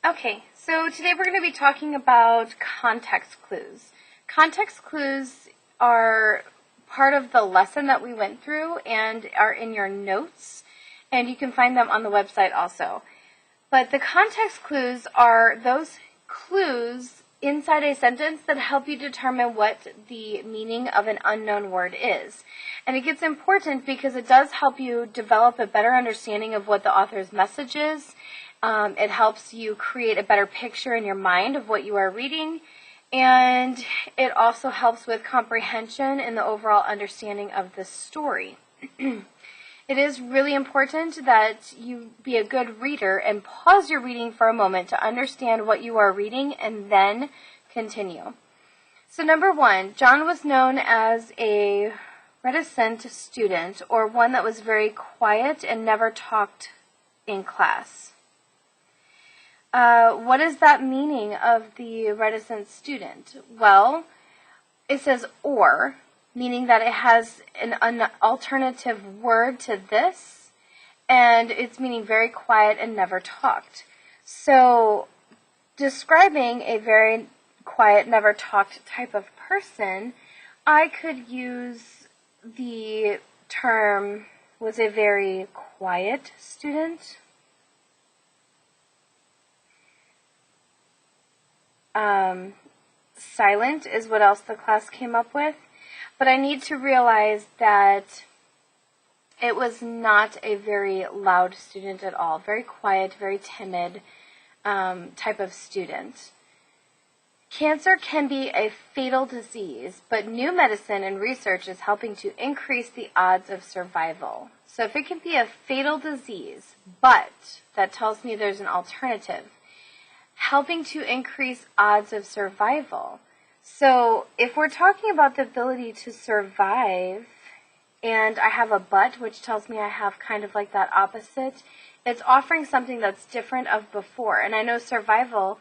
Okay, so today we're going to be talking about context clues. Context clues are part of the lesson that we went through and are in your notes, and you can find them on the website also. But the context clues are those clues inside a sentence that help you determine what the meaning of an unknown word is. And it gets important because it does help you develop a better understanding of what the author's message is. It helps you create a better picture in your mind of what you are reading, and it also helps with comprehension and the overall understanding of the story. It is really important that you be a good reader and pause your reading for a moment to understand what you are reading and then continue. So number 1, John was known as a reticent student, or one that was very quiet and never talked in class. What is that meaning of the reticent student? Well, it says or, meaning that it has an alternative word to this, and it's meaning very quiet and never talked. So, describing a very quiet, never talked type of person, I could use the term was a very quiet student. Silent is what else the class came up with. But I need to realize that it was not a very loud student at all. Very quiet, very timid type of student. Cancer can be a fatal disease, but new medicine and research is helping to increase the odds of survival. So if it can be a fatal disease, but that tells me there's an alternative, helping to increase odds of survival. So if we're talking about the ability to survive, and I have a but, which tells me I have kind of like that opposite, it's offering something that's different of before. And I know survival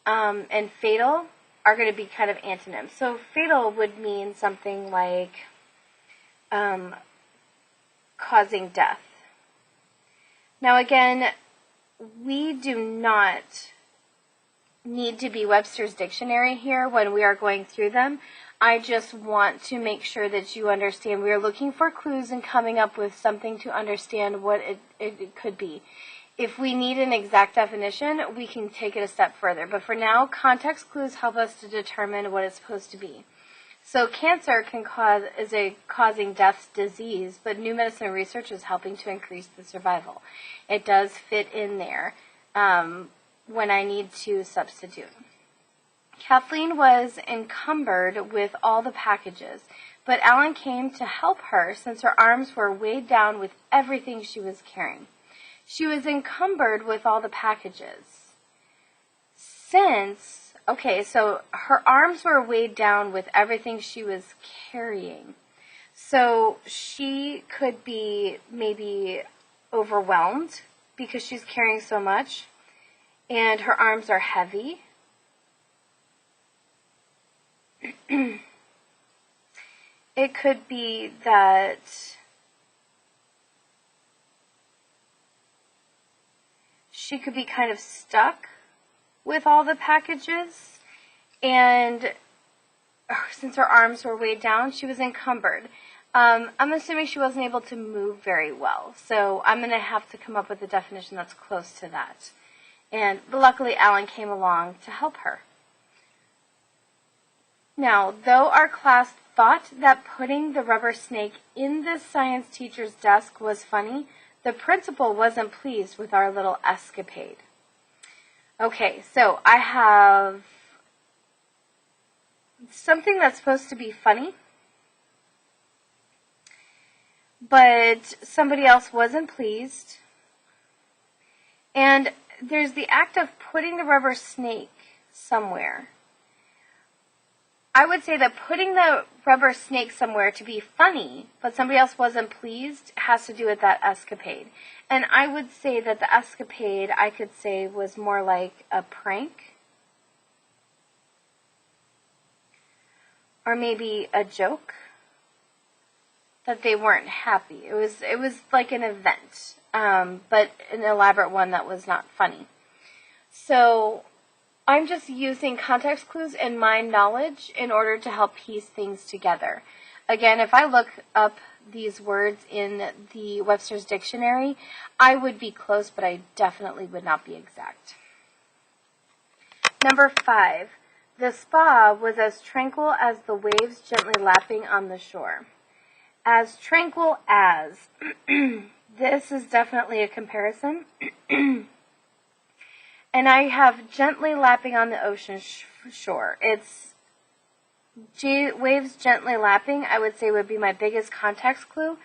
and fatal are going to be kind of antonyms. So fatal would mean something like causing death. Now again, we do not need to be Webster's Dictionary here when we are going through them. I just want to make sure that you understand we are looking for clues and coming up with something to understand what it could be. If we need an exact definition, we can take it a step further. But for now, context clues help us to determine what it's supposed to be. So cancer is a causing death disease, but new medicine research is helping to increase the survival. It does fit in there. When I need to substitute. Kathleen was encumbered with all the packages, but Alan came to help her since her arms were weighed down with everything she was carrying. She was encumbered with all the packages. So her arms were weighed down with everything she was carrying. So she could be maybe overwhelmed because she's carrying so much. And her arms are heavy. It could be that she could be kind of stuck with all the packages, and since her arms were weighed down, she was encumbered. I'm assuming she wasn't able to move very well, so I'm going to have to come up with a definition that's close to that. But luckily, Alan came along to help her. Now, though our class thought that putting the rubber snake in the science teacher's desk was funny, the principal wasn't pleased with our little escapade. Okay, so I have something that's supposed to be funny, but somebody else wasn't pleased. And there's the act of putting the rubber snake somewhere. I would say that putting the rubber snake somewhere to be funny, but somebody else wasn't pleased, has to do with that escapade. And I would say that the escapade, I could say, was more like a prank. Or maybe a joke. That they weren't happy. It was like an event. But an elaborate one that was not funny. So I'm just using context clues and my knowledge in order to help piece things together. Again, if I look up these words in the Webster's Dictionary, I would be close, but I definitely would not be exact. Number 5. The spa was as tranquil as the waves gently lapping on the shore. As tranquil as. This is definitely a comparison. And I have gently lapping on the ocean shore. It's waves gently lapping, I would say, would be my biggest context clue.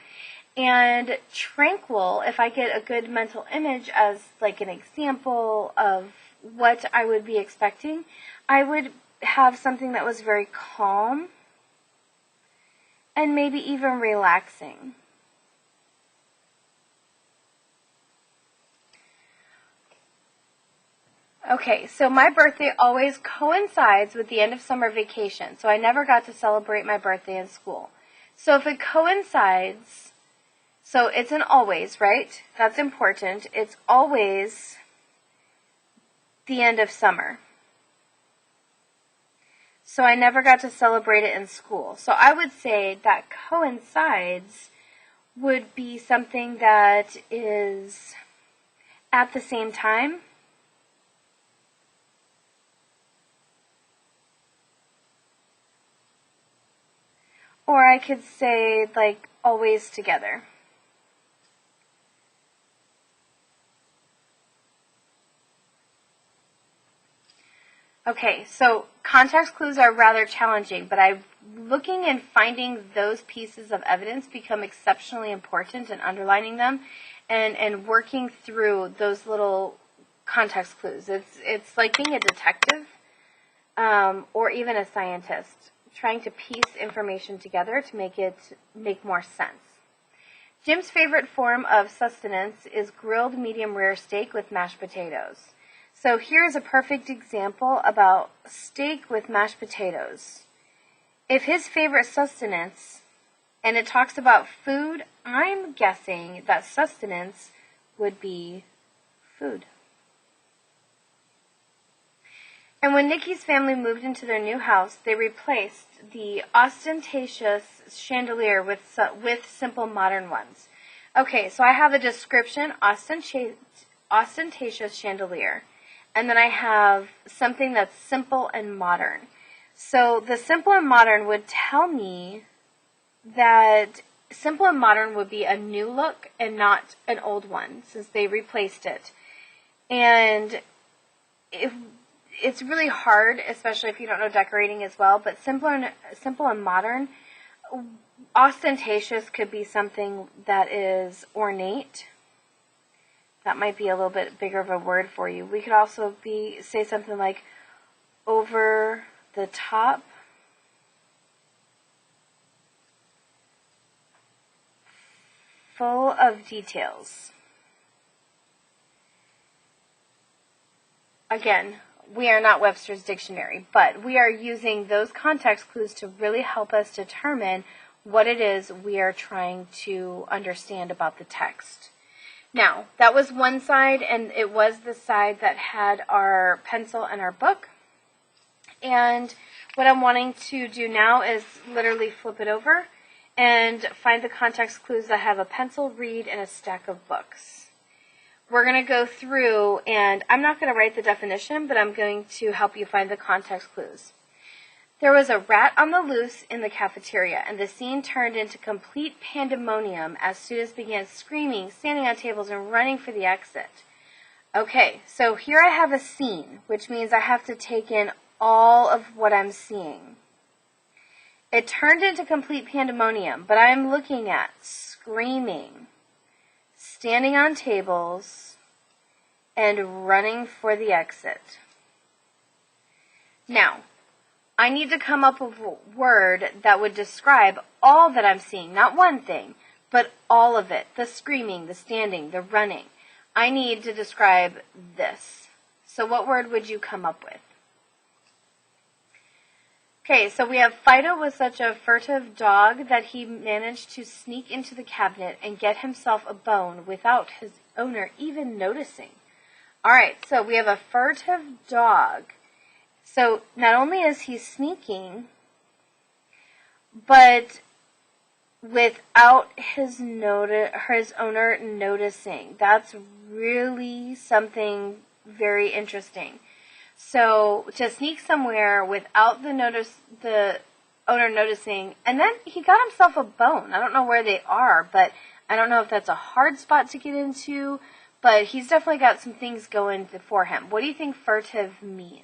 And tranquil, if I get a good mental image as like an example of what I would be expecting, I would have something that was very calm and maybe even relaxing. Okay, so my birthday always coincides with the end of summer vacation, so I never got to celebrate my birthday in school. So if it coincides, so it's an always, right? That's important. It's always the end of summer. So I never got to celebrate it in school. So I would say that coincides would be something that is at the same time. Or I could say, like, always together. Okay, so context clues are rather challenging, but looking and finding those pieces of evidence become exceptionally important and underlining them and working through those little context clues. It's like being a detective or even a scientist, trying to piece information together to make more sense. Jim's favorite form of sustenance is grilled medium rare steak with mashed potatoes. So here's a perfect example about steak with mashed potatoes. If his favorite sustenance, and it talks about food, I'm guessing that sustenance would be food. And when Nikki's family moved into their new house, they replaced the ostentatious chandelier with simple modern ones. Okay, so I have a description, ostentatious chandelier. And then I have something that's simple and modern. So the simple and modern would tell me that simple and modern would be a new look and not an old one, since they replaced it. And it's really hard, especially if you don't know decorating as well, but simple and modern, ostentatious could be something that is ornate. That might be a little bit bigger of a word for you. We could also say something like over the top. Full of details. Again, we are not Webster's Dictionary, but we are using those context clues to really help us determine what it is we are trying to understand about the text. Now, that was one side, and it was the side that had our pencil and our book. And what I'm wanting to do now is literally flip it over and find the context clues that have a pencil, read, and a stack of books. We're going to go through, and I'm not going to write the definition, but I'm going to help you find the context clues. There was a rat on the loose in the cafeteria, and the scene turned into complete pandemonium as students began screaming, standing on tables, and running for the exit. Okay, so here I have a scene, which means I have to take in all of what I'm seeing. It turned into complete pandemonium, but I'm looking at screaming, standing on tables, and running for the exit. Now, I need to come up with a word that would describe all that I'm seeing, not one thing, but all of it, the screaming, the standing, the running. I need to describe this. So what word would you come up with? Okay, so we have Fido was such a furtive dog that he managed to sneak into the cabinet and get himself a bone without his owner even noticing. All right, so we have a furtive dog. So not only is he sneaking, but without his owner noticing. That's really something very interesting. So to sneak somewhere without the owner noticing, and then he got himself a bone. I don't know where they are, but I don't know if that's a hard spot to get into, but he's definitely got some things going for him. What do you think furtive means?